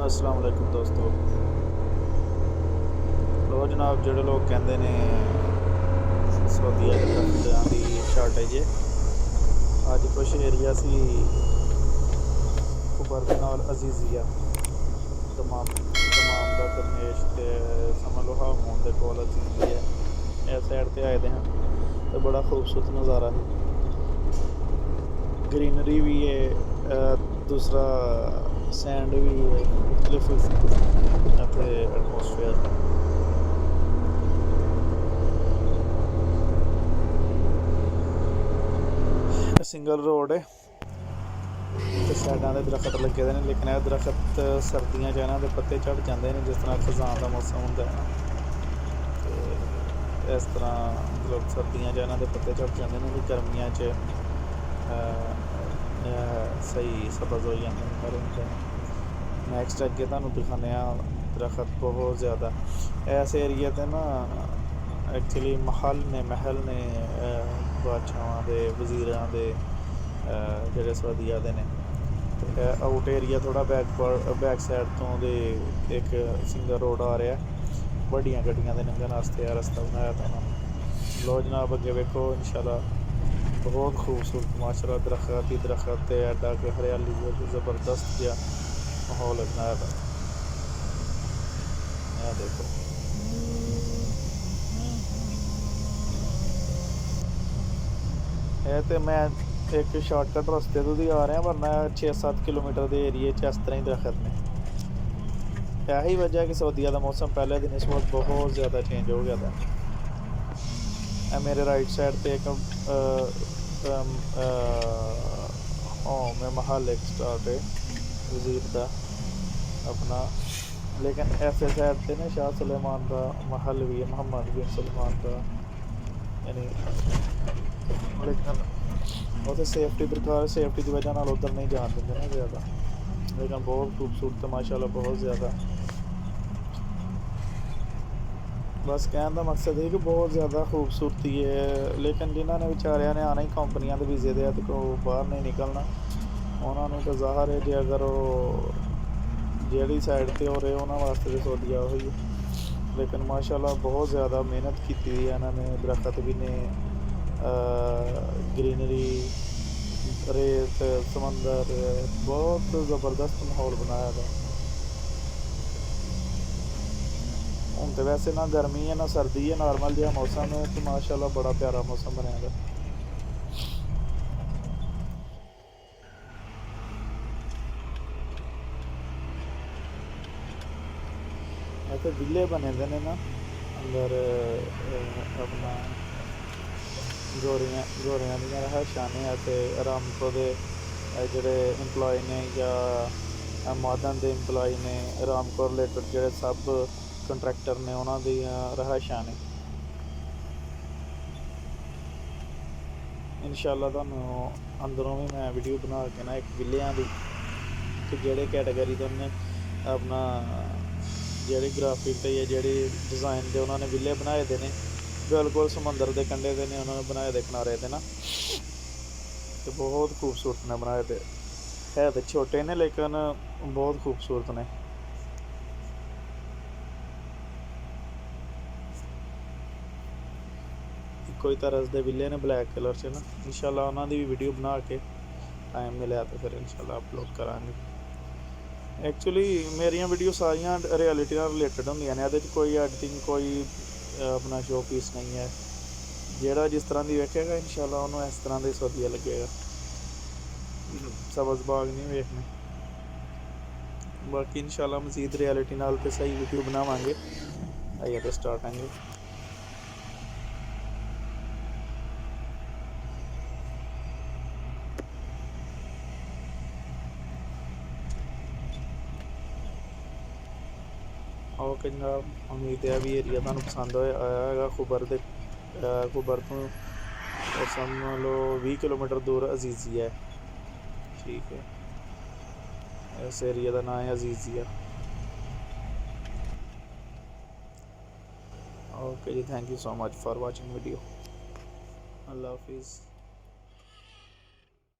अस्सलाम वालेकुम दोस्तों। लो जनाब, जोड़े लोग कहते ने सऊदीया के दरख्तां की शार्टेज है। अज कुछ एरिया सी खुबर के नाल अजीजिया दमाम का करनेश ते समझ लो हारमोन के कोल अजीजिया इस साइड ते आए दे हैं। तो बड़ा खूबसूरत नज़ारा है, ग्रीनरी भी है, दूसरा सैंड भी है, मुख्तलिफ इत्थे एटमोसफेयर है। सिंगल रोड है तो साइडा के दरख्त लगे ने, लेकिन यह दरख्त सर्दियों च इन्हां दे पत्ते झड़ जाते हैं जिस तरह खजान का मौसम होंदा है ना, तो इस तरह मतलब सर्दियों च इन्हां दे पत्ते झड़ जाते हैं, गर्मियों च सही सब्ज़ हो जाते हैं हरे होंदे ने। नैक्सट अगे तुहानूं दिखाने दरख्त बहुत ज़्यादा इस एरिए ते ना एक्चुअली महल ने बादशाहां दे वज़ीरां दे जेह्ड़े सऊदीया दे ने। ते आउट एरिया थोड़ा बैक साइड तो दे एक सिंगल रोड आ रहा है, बड़ियां गड्डियां दे लंघन वास्ते रस्ता बनाया था उन्होंने। लो जनाब अगे वेखो इंशाल्लाह बहुत खूबसूरत माशाल्लाह दरख्त ही दरख्त है, एडा के हरियाली ज़बरदस्त जहा माहौल बनाया था। यह देखो यह तो मैं एक शार्टकट रस्ते तो दी आ रहा, वरना 6-7 किलोमीटर के एरिए इस तरह ही दरख्त ने। यही वजह है कि सऊदीया का मौसम पहले दिन इस वक्त बहुत ज़्यादा चेंज हो गया था। मेरे राइट साइड पे एक में महल एक स्टार्ट है वज़ीर का अपना, लेकिन ऐसे साइड पे ना शाह सुलेमान का महल भी है, मोहम्मद बिन सलमान का, यानी लेकिन उसे सेफ्टी दरकार सेफ्टी की वजह नाल उधर नहीं जान देंगे ना ज़्यादा, लेकिन बहुत खूबसूरत है माशाल्लाह बहुत ज़्यादा। बस कहने का मकसद है कि बहुत ज़्यादा खूबसूरती है, लेकिन जिन्होंने बेचारिया ने आना ही कंपनियां के वीज़े दे तो बाहर नहीं निकलना, उन्होंने तो ज़ाहिर है जी अगर वो जेड़ी साइड पर हो रहे उन्होंने वास्ते तो सऊदीया हो ही है। लेकिन माशाल्लाह बहुत ज़्यादा मेहनत की है इन्होंने, दरख्त भी ने, ग्रीनरी, रेत, समंदर, बहुत ज़बरदस्त माहौल बनाया था। हूँ तो वैसे ना गर्मी है ना सर्दी है, नॉर्मल जहा मौसम है, तो माशाल्लाह बड़ा प्यारा मौसम बनया था। इतने विले बने दे ने ना अंदर अपना गोरियां दियां रहायशां ने, रामको दे जोड़े इंपलॉय ने या मादन के इंपलॉय ने, रामको रिलेटिड जोड़े सब कंट्रैक्टर ने उन्हों दियां रहायशां ने। इंशाल्लाह तुहानूं अंदरों भी मैं वीडियो बना के ना एक विलियां दी कि जेह्ड़े कैटागरी दे उन्हें अपना जेह्ड़ी ग्राफिक ते जेह्ड़ी डिज़ाइन दे उन्होंने विले बनाए दे ने, बिल्कुल समंदर के कंढे दे ने उन्होंने बनाए दे किनारे ते ना, तो बहुत खूबसूरत ने बनाए दे। है तो छोटे ने लेकिन बहुत खूबसूरत ने। कोई तरह के विले ने ब्लैक कलर च ना, इंशाल्लाह उन्हों की भी वीडियो बना के टाइम मिले तो फिर इंशाल्लाह अपलोड करांगे। एक्चुअली मेरिया वीडियो सारिया रियलिटी रिलेटिड होंदिया ने, ये कोई एडिटिंग कोई अपना शो पीस नहीं है। जेड़ा जिस तरह की वेखेगा इंशाल्लाह उन्होंने इस तरह का सऊदीया लगेगा, सब्ज़ बाग नहीं वेखने। बाकी इंशाल्लाह मज़ीद रियलिटी नाल तो सही वीडियो बनावांगे, आइए तो स्टार्ट आएंगे। ओके जनाब, उम्मीद है भी एरिया तुहानूं पसंद आया है। खुबर तो समझ लो 20 किलोमीटर दूर अजीजिया है, ठीक है। इस एरिया का नाम है अजीजिया। ओके जी, thank you so much for watching video. अल्लाह हाफिज़।